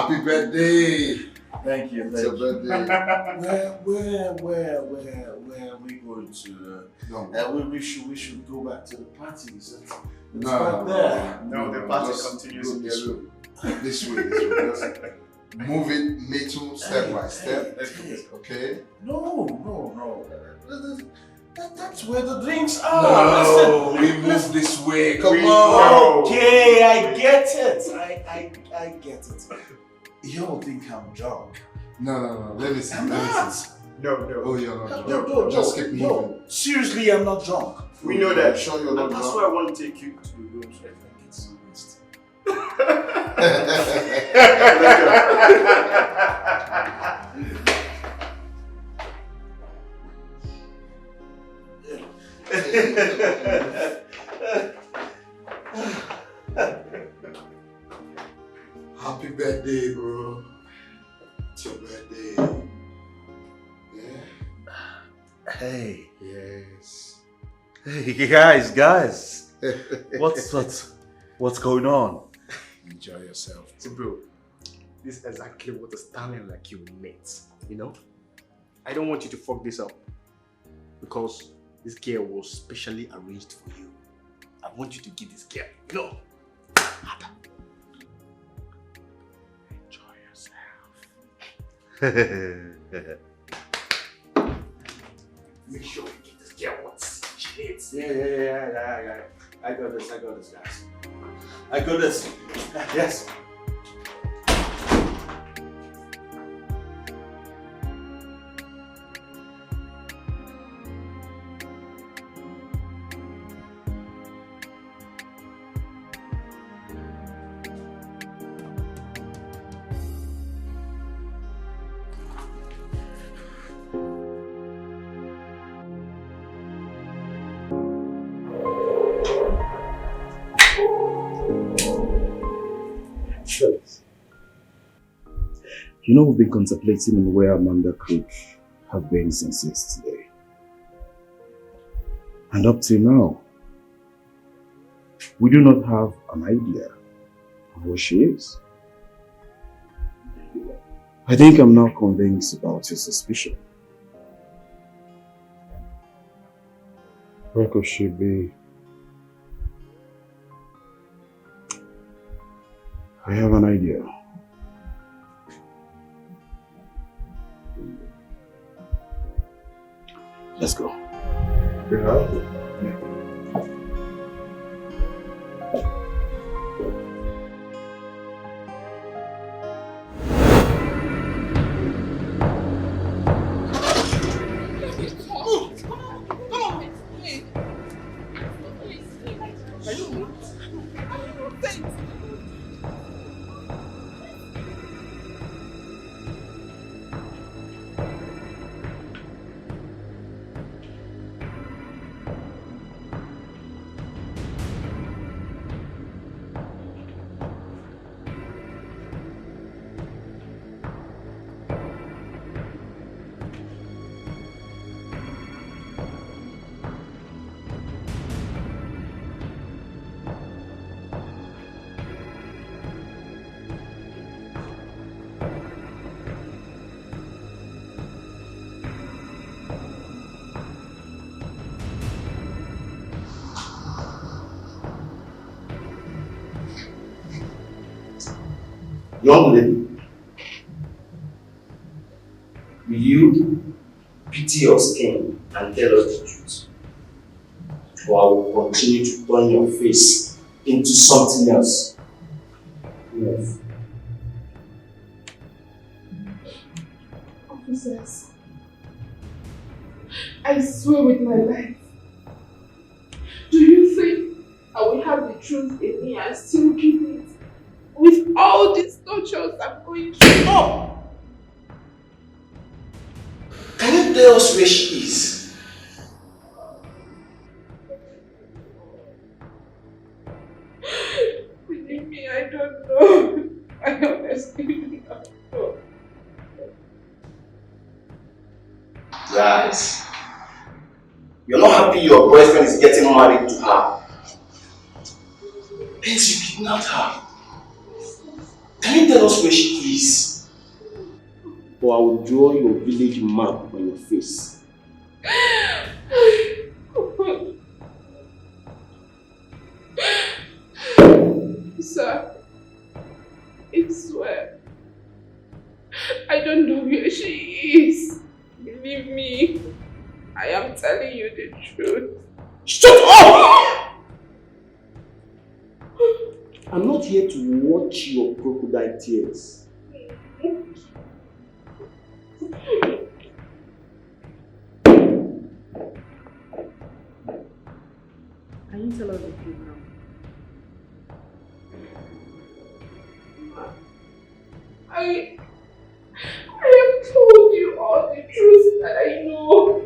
Happy birthday! Thank you. It's your birthday. Where are we going to? We should go back to the parties. It's right there. No, the party continues in this room. This way. Just move it little step by step. Okay? No. That's where the drinks are. No, we move this way. Come on. Okay, I get it. I get it. You don't think I'm drunk? No. Let me see. I'm not. No. Oh, you're not No, drunk. Just keep moving. Seriously, I'm not drunk. We know that. Sure you're not And that's drunk? why I want to take you to the room so I can get some rest. Happy birthday, bro. It's your birthday. Yeah. Hey. Yes. Hey, guys. What's going on? Enjoy yourself. So bro, this is exactly what a stallion like you needs, you know? I don't want you to fuck this up because this girl was specially arranged for you. I want you to give this girl. No. Enjoy yourself. Make sure you give this girl what she needs. Yeah. I got this, guys. I got this. Yes. You know, we've been contemplating on where Amanda could have been since yesterday. And up till now, we do not have an idea of where she is. I think I'm now convinced about your suspicion. Where could she be? I have an idea. Let's go. Young lady, will you pity your skin and tell us the truth? Or I will continue to turn your face into something else. Yes. Officers, I swear with my life, do you think I will have the truth in me and still keep it? With all these tortures I'm going through. Oh! Can you tell us where she is? Believe me, I don't know. I honestly don't know. Guys, you're not happy your boyfriend is getting married to her. Hence you kidnapped her. Can you tell us where she is? Or I will draw your village map on your face. Sir, I swear, I don't know where she is. Believe me, I am telling you the truth. Shut up! I'm not here to watch your crocodile tears. Can you tell us the truth now? I have told you all the truth that I know.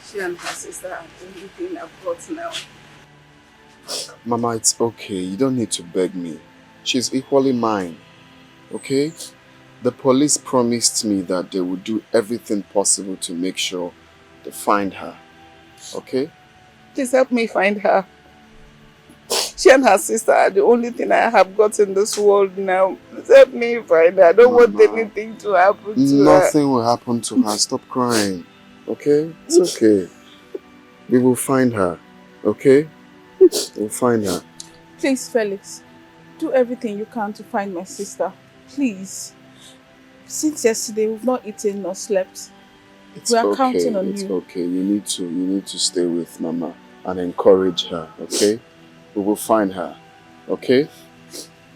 She and her sister are the only thing I've got now. Mama, it's okay. You don't need to beg me. She's equally mine. Okay? The police promised me that they would do everything possible to make sure they find her. Okay? Please help me find her. She and her sister are the only thing I have got in this world now. Please help me find her. I don't want anything to happen to her. Nothing will happen to her. Stop crying. Okay? It's okay. We will find her. Okay? We'll find her. Please, Felix, do everything you can to find my sister. Please. Since yesterday, we've not eaten nor slept. We are counting on you. It's okay. You need to stay with Mama and encourage her. Okay? We will find her. Okay?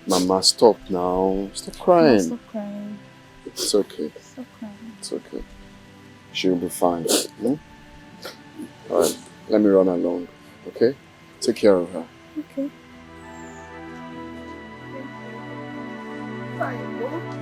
Mama, stop now. Stop crying. No, stop crying. It's okay. Stop crying. It's okay. She'll be fine. Hmm? Alright, let me run along. Okay? Take care of her. Okay. Bye.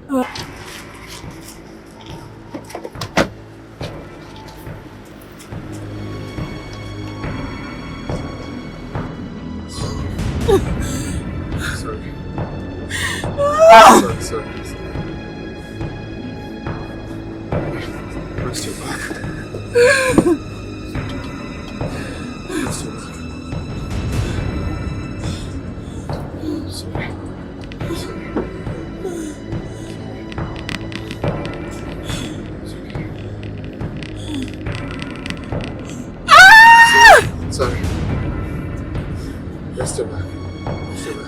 Sorry. Rest your back. Rest your back. Sorry. Sorry. Rest your back. Rest your back.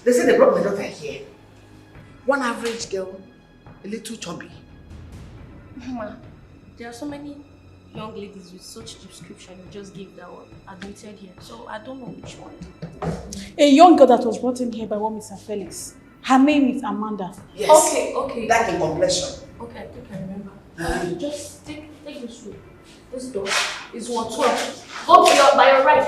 They said they brought my daughter here. One average girl, a little chubby. Mama, there are so many young ladies with such description you just gave that were admitted here. So I don't know which one. A young girl that was brought in here by one Mr. Felix. Her name is Amanda. Yes. Okay. That in complexion. Okay, I think I remember. Just take this room. This door is 112. Go by your right.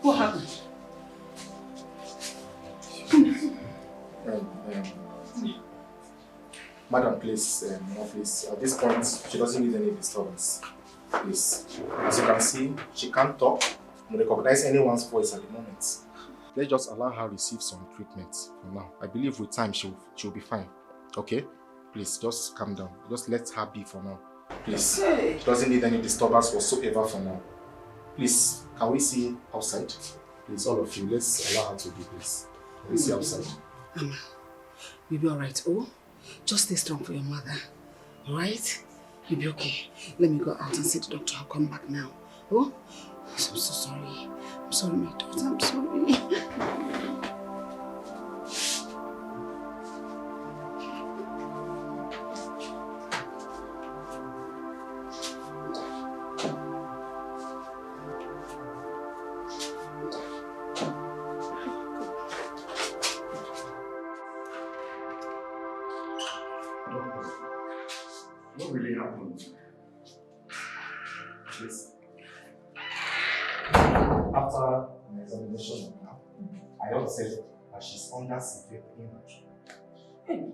What happened? Madam, please, please. At this point, she doesn't need any disturbance. Please. As you can see, she can't talk and recognize anyone's voice at the moment. Let's just allow her receive some treatment for now. I believe with time she'll be fine. Okay? Please, just calm down. Just let her be for now. Please. She doesn't need any disturbance whatsoever for now. Please, can we see outside? Please, all of you, let's allow her to be, please. Can we see outside? Mama, you'll be alright, oh? Just stay strong for your mother, alright? You'll be okay. Let me go out and see the doctor. I'll come back now. Oh? I'm so sorry. I'm sorry, my daughter. I'm sorry. What really happened? Yes. After an examination of her, I also said that she's under severe pain.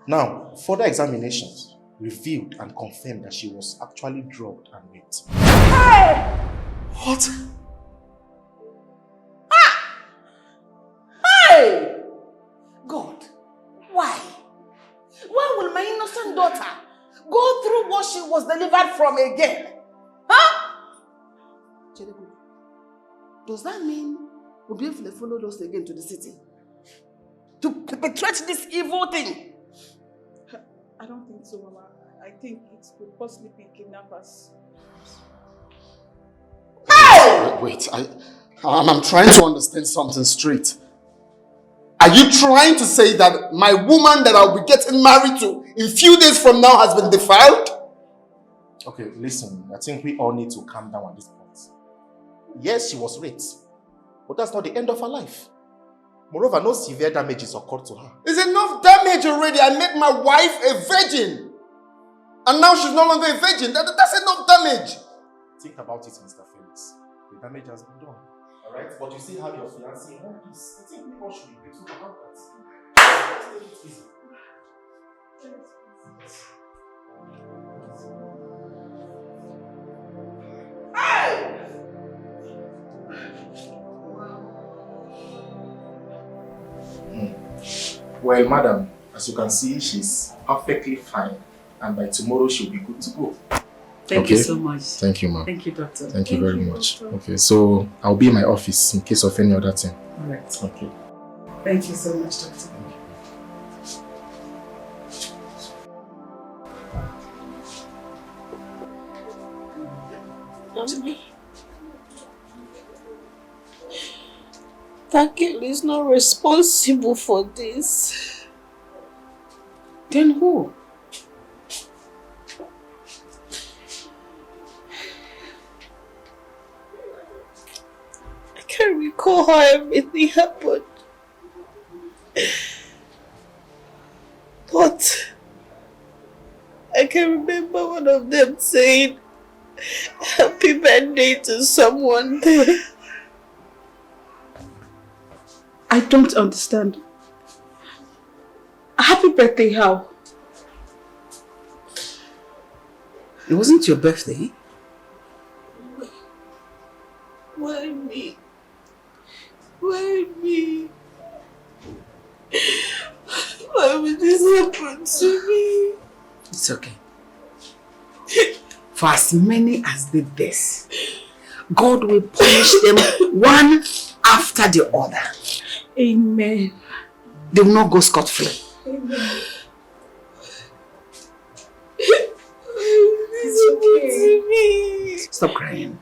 Now, further examinations revealed and confirmed that she was actually drugged and raped. Hey! What? Hey! God, why? Why will my innocent daughter go through what she was delivered from again? Huh? Chedeku, does that mean we'll be able to follow those again to the city? To perpetrate this evil thing? I don't think so, Mama. I think it could possibly be kidnappers. Hey! Wait, I'm trying to understand something straight. Are you trying to say that my woman that I'll be getting married to in few days from now has been defiled? Okay, listen, I think we all need to calm down at this point. Yes, she was raped, but that's not the end of her life. Moreover, no severe damages occurred to her. There's enough damage already. I made my wife a virgin. And now she's no longer a virgin. That's enough damage. Think about it, Mr. Felix. The damage has been done. Alright? But you still have your fiancé in one piece. I think we all should be grateful about that. Let's take it easy. Well, madam, as you can see, she's perfectly fine. And by tomorrow, she'll be good to go. Thank you so much. Thank you, ma'am. Thank you, doctor. Thank you very much. Okay, so I'll be in my office in case of any other thing. Alright. Okay. Thank you so much, doctor. That girl is not responsible for this. Then who? I can't recall how everything happened. But I can remember one of them saying happy birthday to someone there. I don't understand. Happy birthday, how? It wasn't your birthday. Why me? Why me? Why would this happen to me? It's okay. For as many as did this, God will punish them one after the other. Amen. They will not go scot-free. Amen. Stop crying.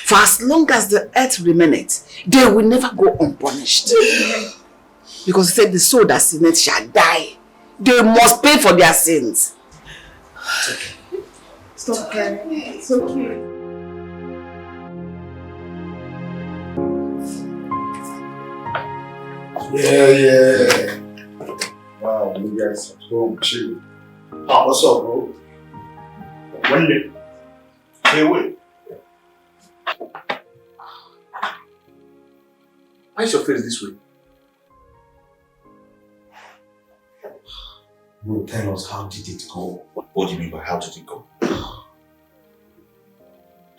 For as long as the earth remaineth, they will never go unpunished. Because he said the soul that sinneth shall die. They must pay for their sins. It's okay. Stop crying. It's okay. Yeah. Wow, you guys are home chill. Ah, what's up, bro? One day. Hey, wait. Why is your face this way? Bro, tell us, how did it go? What do you mean by how did it go?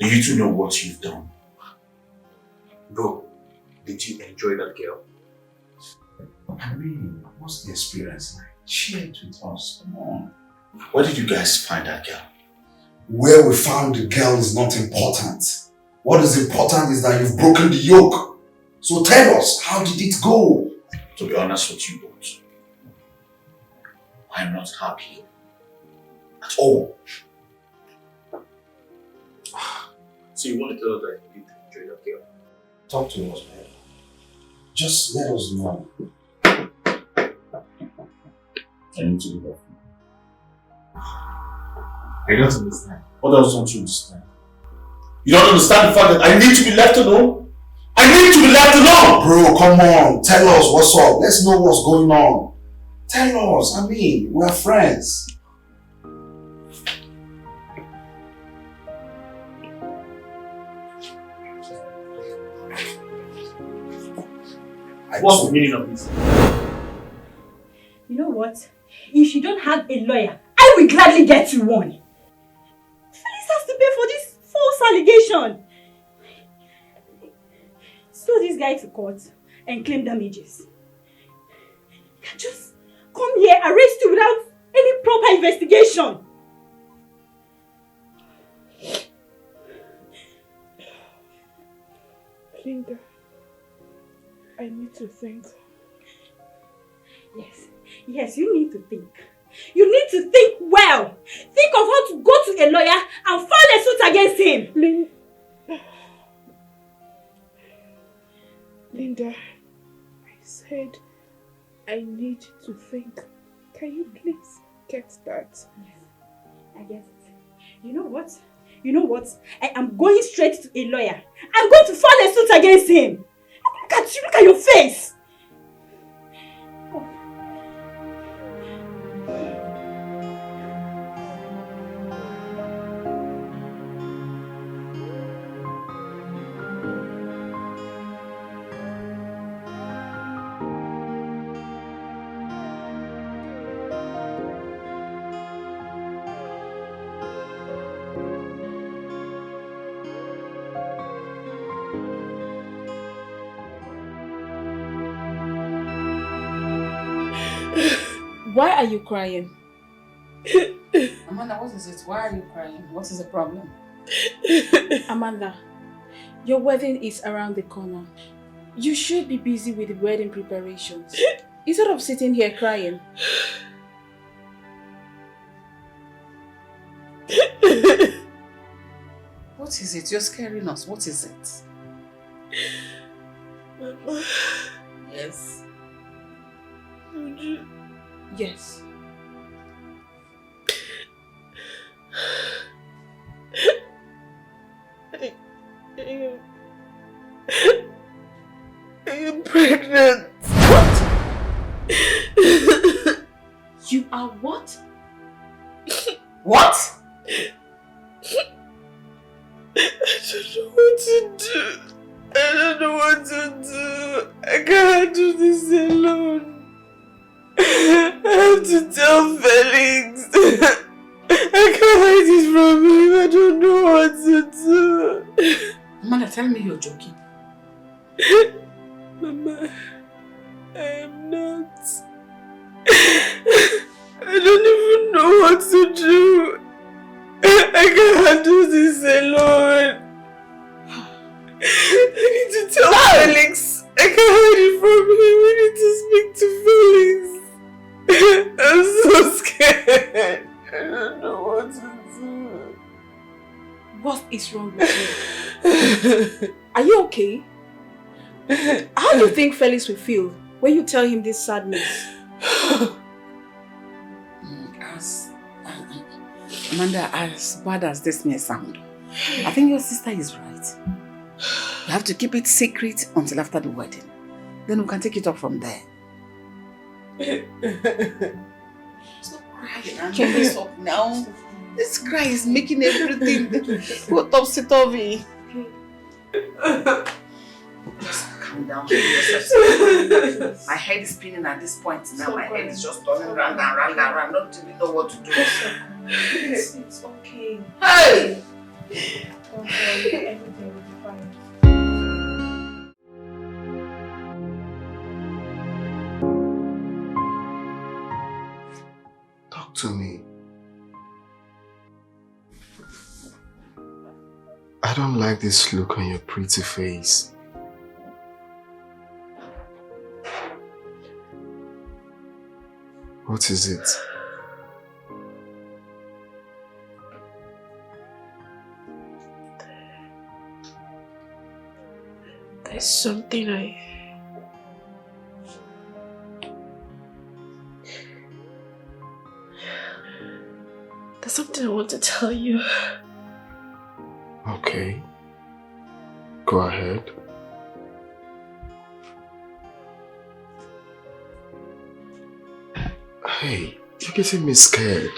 Do you two know what you've done? Bro, did you enjoy that girl? I mean, what's the experience like? Share it with us, come on. Where did you guys find that girl? Where we found the girl is not important. What is important is that you've broken the yoke. So tell us, how did it go? To be honest with you both, I'm not happy at all. So you want to tell us that you did enjoy that girl? Talk to us, man. Just let us know. I need to do that. I don't understand. What else don't you understand? You don't understand the fact that I need to be left alone? I need to be left alone! Bro, come on. Tell us what's up. Let's know what's going on. Tell us. I mean, we're friends. What's the meaning of this? You know what? If you don't have a lawyer, I will gladly get you one. Felix has to pay for this false allegation. Sue this guy to court and claim damages. You can just come here, arrest you without any proper investigation. Linda, I need to think. Yes, you need to think. You need to think well. Think of how to go to a lawyer and file a suit against him. Linda, I said I need to think. Can you please get that? Yes, I get it. You know what? I am going straight to a lawyer. I'm going to file a suit against him. Look at you, look at your face. Why are you crying? Amanda, what is it? Why are you crying? What is the problem? Amanda, your wedding is around the corner. You should be busy with the wedding preparations instead of sitting here crying. What is it? You're scaring us. What is it? Mama. Yes. Yes. I am pregnant. What? You are what? What? I don't know what to do. I can't do this alone. I have to tell Felix. I can't hide it from him. I don't know what to do. Amanda, tell me you're joking. Mama, I am not. I don't even know what to do. I can't handle this alone. I need to tell Felix. I can't hide it from him. I need to speak to Felix. I'm so scared. I don't know what to do. What is wrong with you? Are you okay? How do you think Felix will feel when you tell him this sad news? Amanda, as bad as this may sound, I think your sister is right. You have to keep it secret until after the wedding. Then we can take it up from there. Stop crying. Can you stop now? This cry is making everything go topsy-turvy. Just calm down. My head is spinning at this point now. My head is just turning round and round and round. Don't even know what to do. It's okay. Hey! Don't worry, everything will be fine. Talk to me. I don't like this look on your pretty face. What is it? There's something There's something I want to tell you. Okay. Go ahead. Hey, you're getting me scared.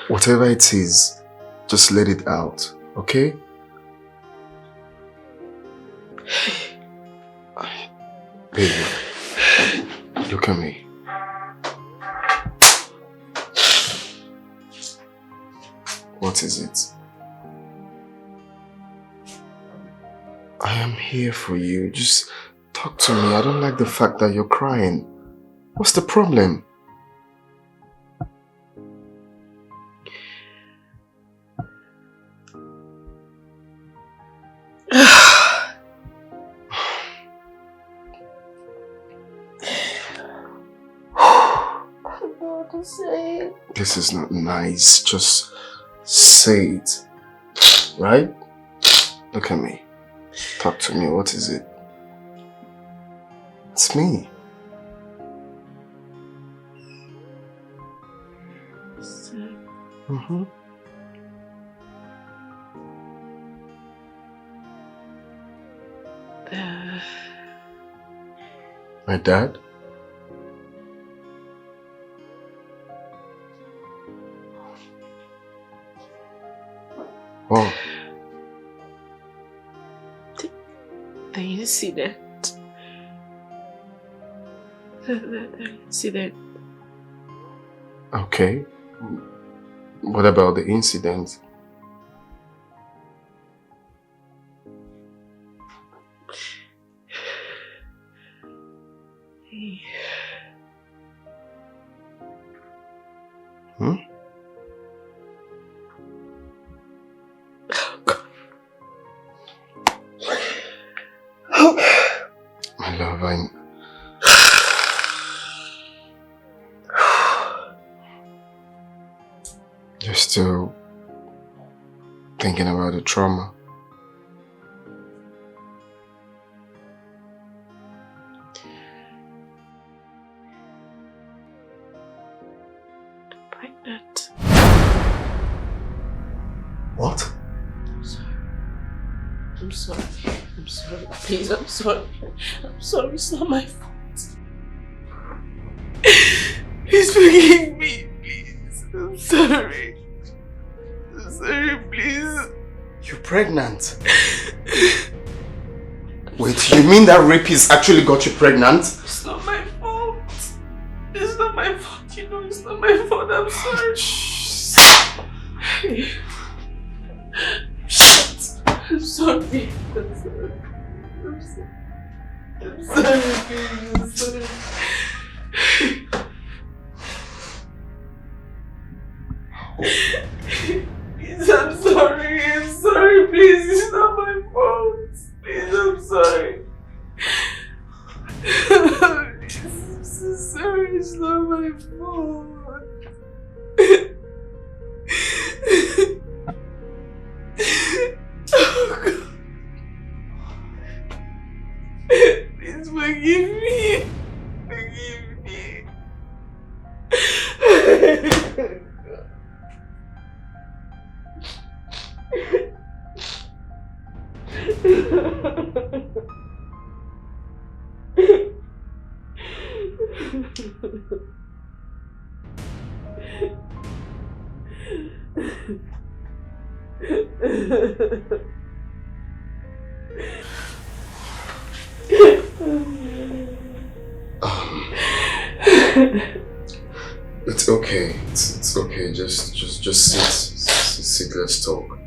Whatever it is, just let it out, okay? Baby, look at me. What is it? I am here for you. Just talk to me. I don't like the fact that you're crying. What's the problem? This is not nice. Just say it. Right? Look at me. Talk to me. What is it? It's me. Mm-hmm. My dad? Oh. The incident. The incident. Okay. What about the incident? Hmm? My love, you're still thinking about the trauma. Pregnant. What? I'm sorry. I'm sorry. I'm sorry. Please, I'm sorry. I'm sorry. It's not my fault. Please forgive me. Please. I'm sorry. I'm sorry, please. You're pregnant? Wait, you mean that rapist actually got you pregnant? It's not my fault. It's not my fault. You know it's not my fault. I'm sorry. Shit. I'm sorry. I'm sorry. I'm sorry. I'm sorry, please. I'm sorry. Please, I'm sorry. I'm sorry, please. It's not my fault. Please, I'm sorry. I'm so sorry. It's not my fault. Oh, God. Please forgive me. Forgive me. It's okay. It's okay. Just sit. Let's talk.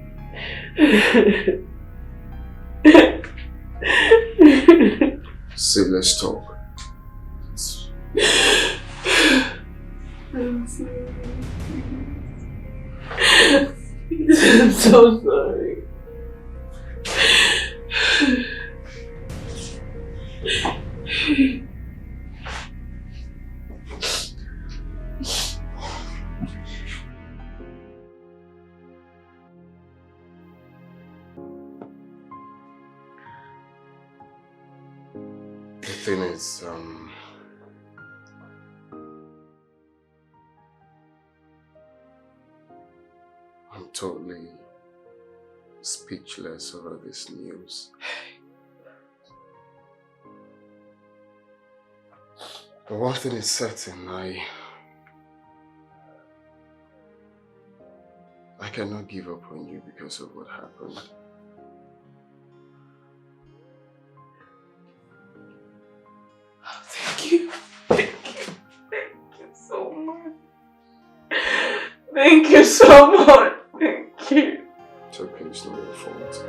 Sit. Let's talk. I'm sorry. I'm so sorry. The thing is, I'm totally speechless over this news. But one thing is certain, I cannot give up on you because of what happened. Thank you. Thank you. Thank you so much. Thank you so much. Thank you. It's okay, it's not your fault.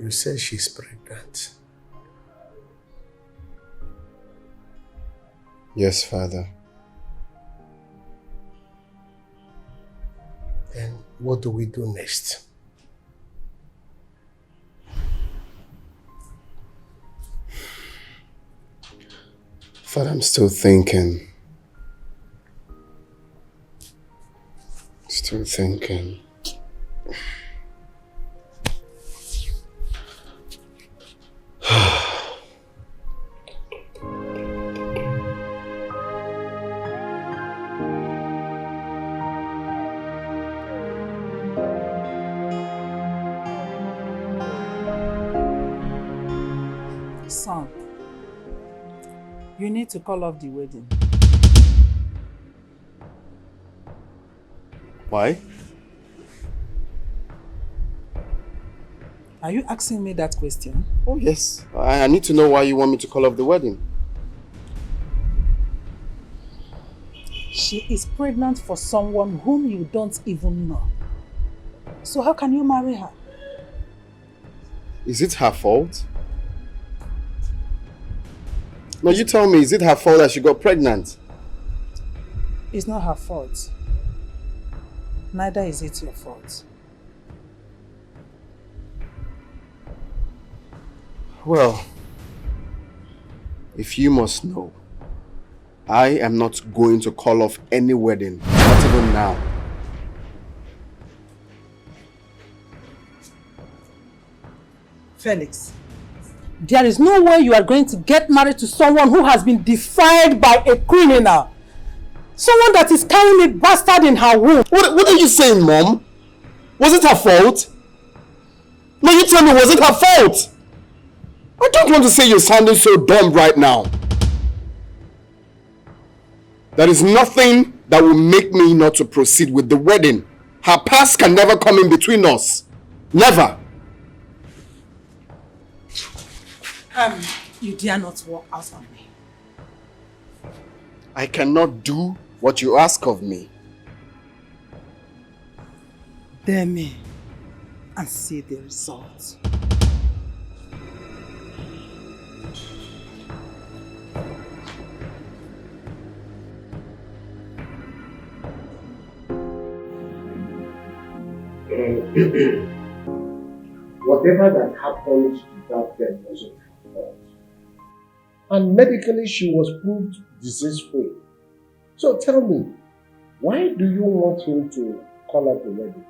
You said she's pregnant. Yes, Father. Then what do we do next? Father, I'm still thinking. Still thinking. Son, you need to call off the wedding. Why? Are you asking me that question? Oh, yes. I need to know why you want me to call off the wedding. She is pregnant for someone whom you don't even know. So how can you marry her? Is it her fault? No, you tell me, is it her fault that she got pregnant? It's not her fault. Neither is it your fault. Well, if you must know, I am not going to call off any wedding, not even now. Felix, there is no way you are going to get married to someone who has been defiled by a criminal. Someone that is carrying a bastard in her womb. What are you saying, Mom? Was it her fault? No, you tell me, was it her fault? I don't want to say you're sounding so dumb right now. There is nothing that will make me not to proceed with the wedding. Her past can never come in between us. Never. You dare not walk out on me. I cannot do what you ask of me. Dare me and see the result. Whatever that happened to that girl wasn't her fault. And medically she was proved disease-free. So tell me, why do you want him to call up the wedding?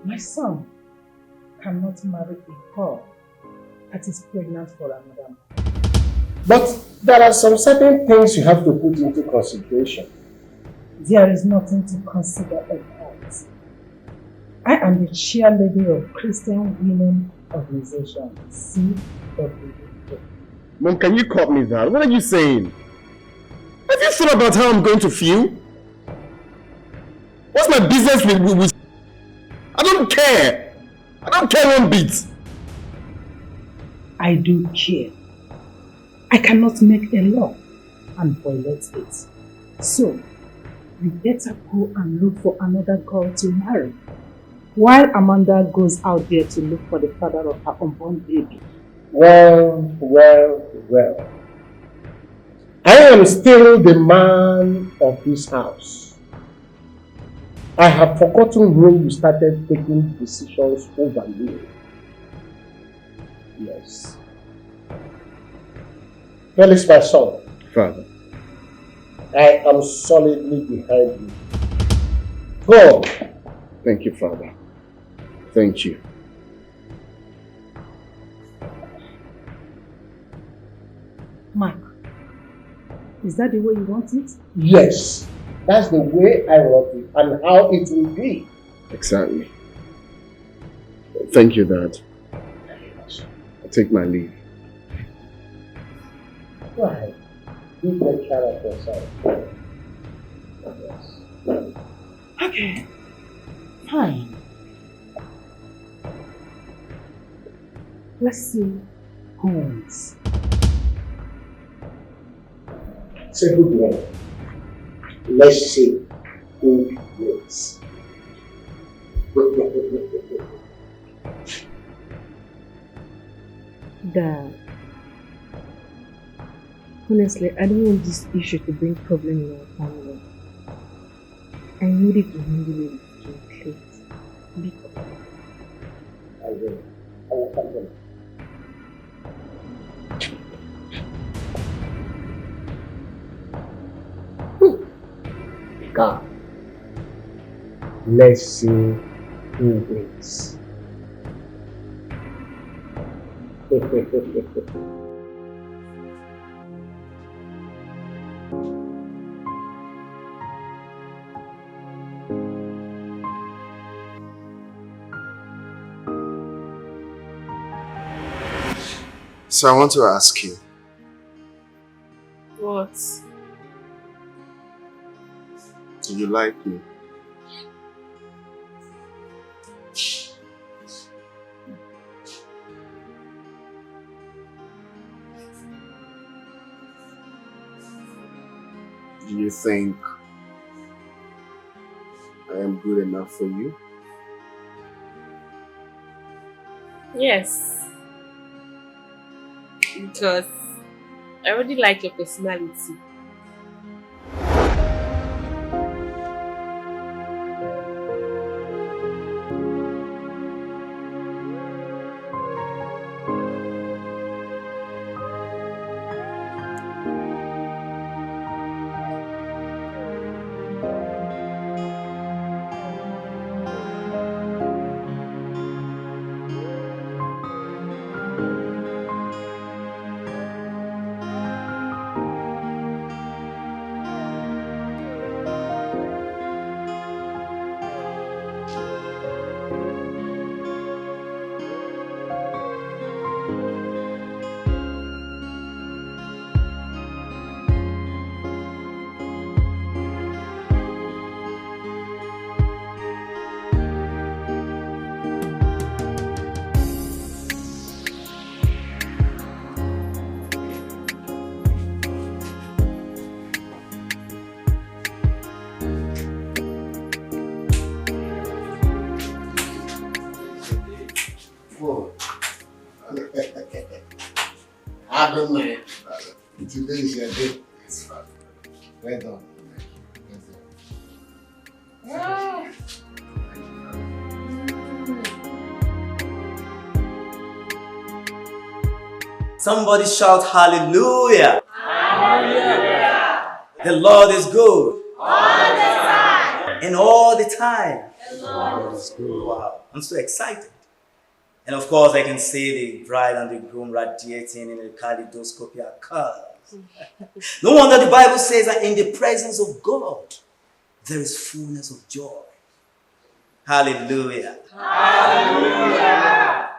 My son cannot marry a girl that is pregnant for another man. But there are some certain things you have to put into consideration. There is nothing to consider about. I am the chairlady of Christian Women Organization, CWA. Mom, can you cut me that? What are you saying? Have you thought about how I'm going to feel? What's my business with I don't care. I don't care one bit. I do care. I cannot make a law and violate it. So, you better go and look for another girl to marry, while Amanda goes out there to look for the father of her unborn baby. Well. I am still the man of this house. I have forgotten when you started taking decisions over me. Yes. Felix, my son. Father. I am solidly behind you. Go. Thank you, Father. Thank you. Mark, Is that the way you want it? Yes, that's the way I want it and how it will be. Exactly. Thank you, Dad. I take my leave. Right. You take care of yourself. Yes. Okay. Fine. Let's see who wins. Say good one. Let's see who wins. Dad, honestly, I don't want this issue to bring problem in our family. I need it to handle it with because I will. I will come in. God. Let's see who wins. So I want to ask you, what? do you like me? Do you think I am good enough for you? Yes. Because I already like your personality. I don't know. Today is your day. Well done. Somebody shout hallelujah. Hallelujah. The Lord is good. All the time. And all the time. The Lord is good. Wow. I'm so excited. And of course, I can see the bride and the groom radiating in a kaleidoscope of colors. No wonder the Bible says that in the presence of God, there is fullness of joy. Hallelujah. Hallelujah.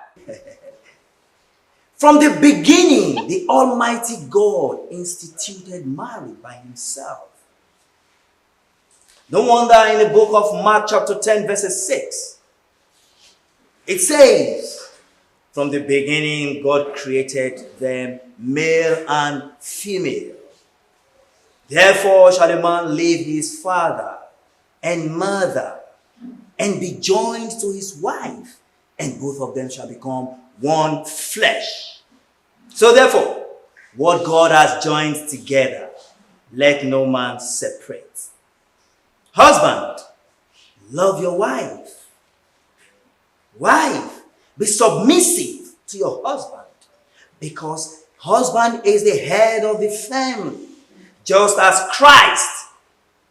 From the beginning, the Almighty God instituted marriage by himself. No wonder in the book of Mark chapter 10 verses 6, it says, from the beginning, God created them male and female. Therefore shall a man leave his father and mother and be joined to his wife, and both of them shall become one flesh. So therefore, what God has joined together, let no man separate. Husband, love your wife. Wife, be submissive to your husband, because husband is the head of the family, just as Christ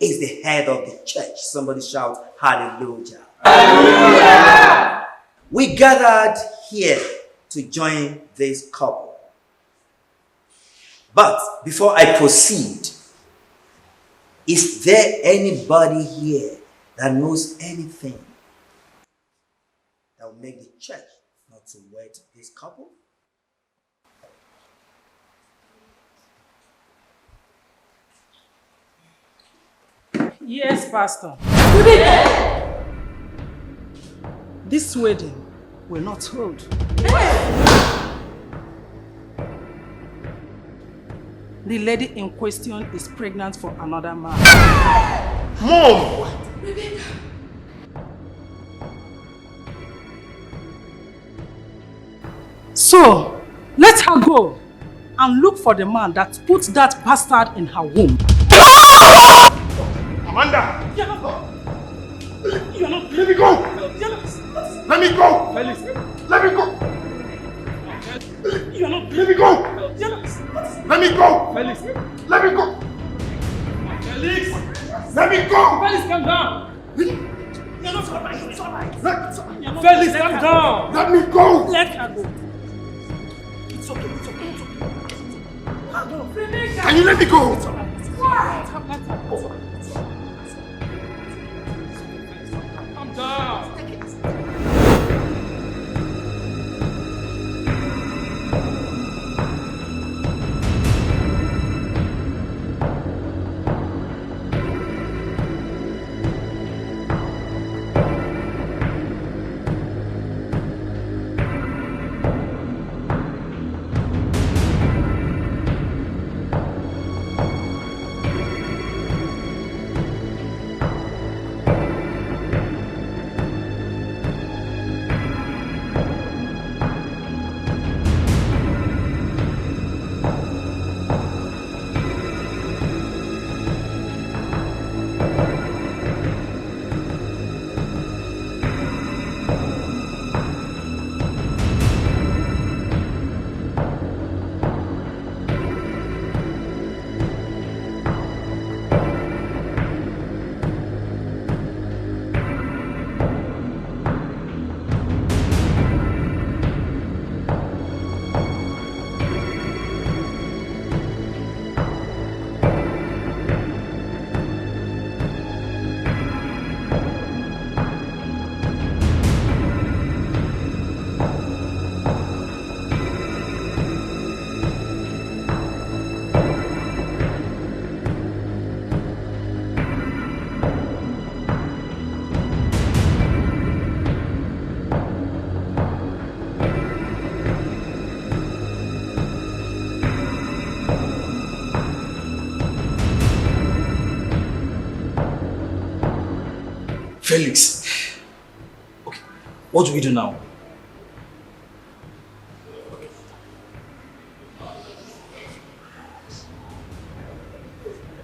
is the head of the church. Somebody shout hallelujah. Hallelujah. We gathered here to join this couple. But before I proceed, Is there anybody here that knows anything that will make the church not to wed this couple? Yes, Pastor. This wedding will not hold. The lady in question is pregnant for another man. Mom! So, let her go and look for the man that put that bastard in her womb. Amanda! You're not. Let me go! Let me go! Felix. Let me go! You're not. Let me go! Let me go! Felix. Let me go! Felix. Let me go! Felix, calm down. You're not alright. It's alright. Felix, calm down. Let me go! Let her go. It's okay. It's okay. It's okay. Can you let me go? It's alright. Let her go. Calm down. Felix. Okay, what do we do now?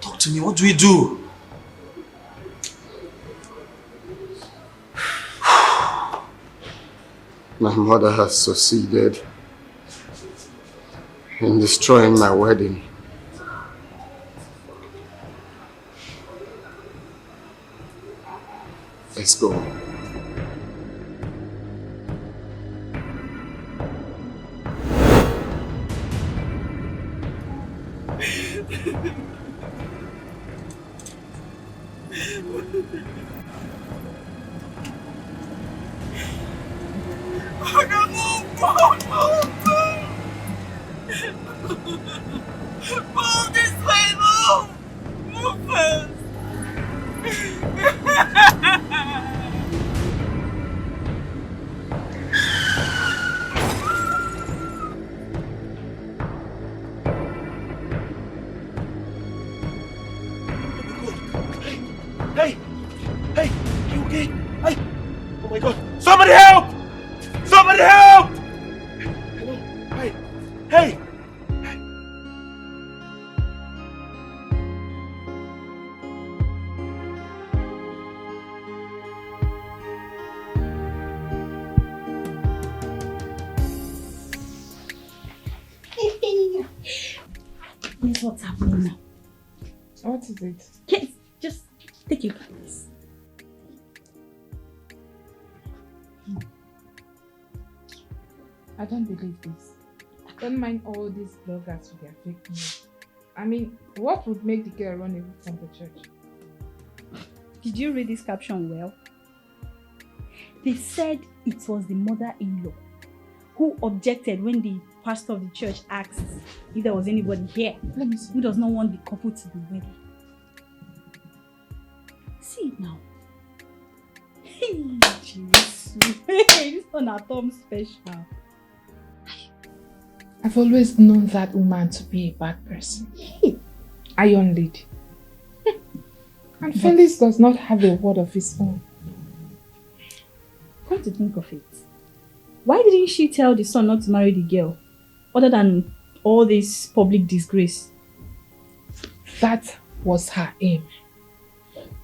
Talk to me, what do we do? My mother has succeeded in destroying my wedding. Let's go. Move this way, move! Move first! Hey! Hey! You okay? Hey! Oh my god! Somebody help! Somebody help! Hello? Hey! Hey! Guess what's happening now? What is it? Yes, just take your place. I don't believe this. Don't mind all these bloggers with their fake news. I mean, what would make the girl run away from the church? Did you read this caption well? They said it was the mother-in-law who objected when the pastor of the church asked if there was anybody here who does not want the couple to be wedded. See it now. Hey, Jesus. Hey, this one at Tom special. I've always known that woman to be a bad person. Iron lady. And Felix does not have a word of his own. Come to think of it, why didn't she tell the son not to marry the girl, other than all this public disgrace? That was her aim.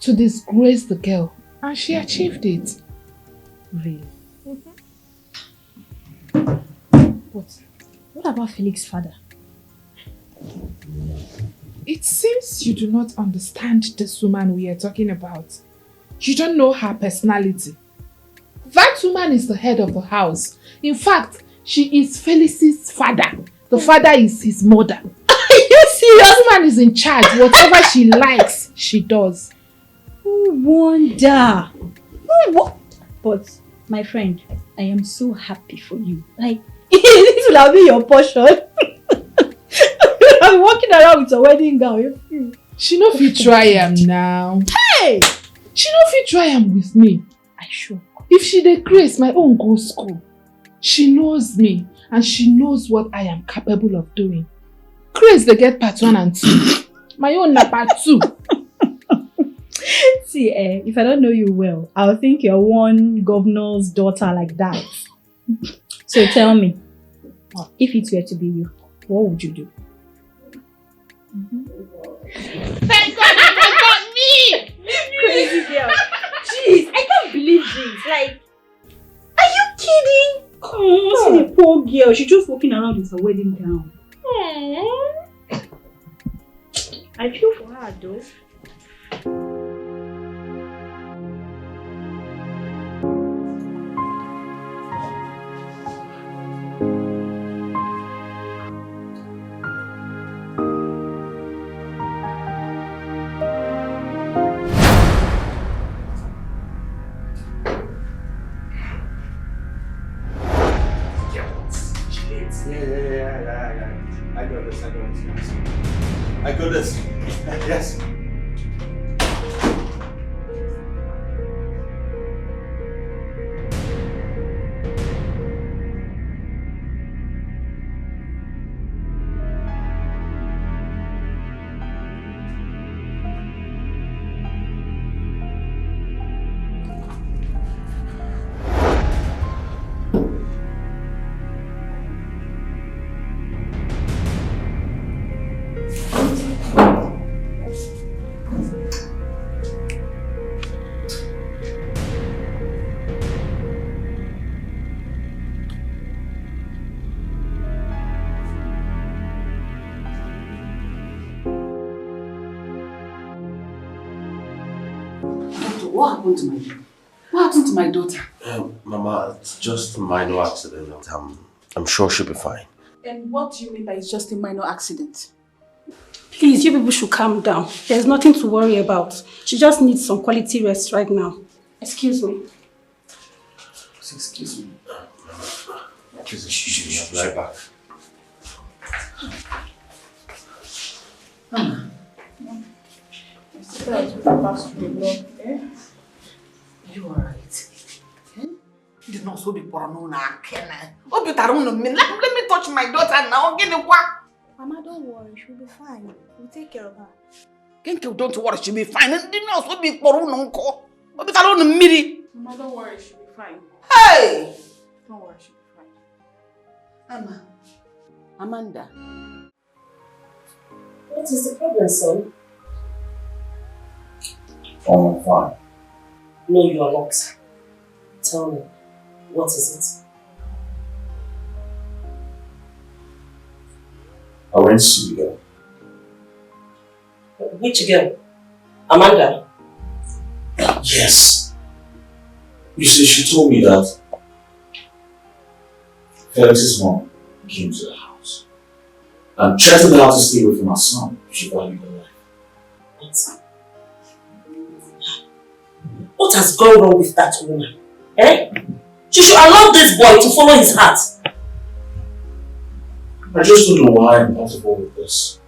To disgrace the girl, and she achieved it. Really? But what about Felix's father? It seems you do not understand this woman we are talking about. You don't know her personality. That woman is the head of the house. In fact, she is Felix's father. The father is his mother. Are you serious? That woman is in charge. Whatever she likes, she does. No wonder. But, my friend, I am so happy for you. Like, this will have been your portion. I'm walking around with a wedding gown. She no fit try am now. Hey! She no fit try am with me. I sure. If she dey grace, my own go school. She knows me and she knows what I am capable of doing. Grace dey get part 1 and 2. My own na part 2. See, if I don't know you well, I'll think you're one governor's daughter like that. So tell me, if it were to be you, what would you do? Thank God you forgot me! Crazy girl. Jeez, I can't believe this. Like, are you kidding? See the poor girl. She's just walking around with her wedding gown. I feel for her though. I got this. Yes. What happened to my daughter? What happened to my daughter? Mama, it's just a minor accident. I'm sure she'll be fine. And what do you mean by it's just a minor accident? Please, you people should calm down. There's nothing to worry about. She just needs some quality rest right now. Excuse me. Excuse me. She'll be right back. You alright? You did not so be porno. Oh, but I don't know. Let me touch my daughter now. Get the what? Mama, don't worry. She'll be fine. We'll take care of her. Don't worry. She'll be fine. And you know, so be porno. Oh, but I don't know. Miri. Mama, don't worry. She'll be fine. Hey! Don't worry. She'll be fine. Amanda. What is the problem, son? Oh, I'm fine. No, you are not. Tell me, what is I went to see the girl. it? Which girl? Amanda? Yes. You see, she told me that Felix's mom came to the house and threatened her to stay away from her son if she valued her life. What? What has gone wrong with that woman? Eh? She should allow this boy to follow his heart. I just don't know why I'm part of all of this.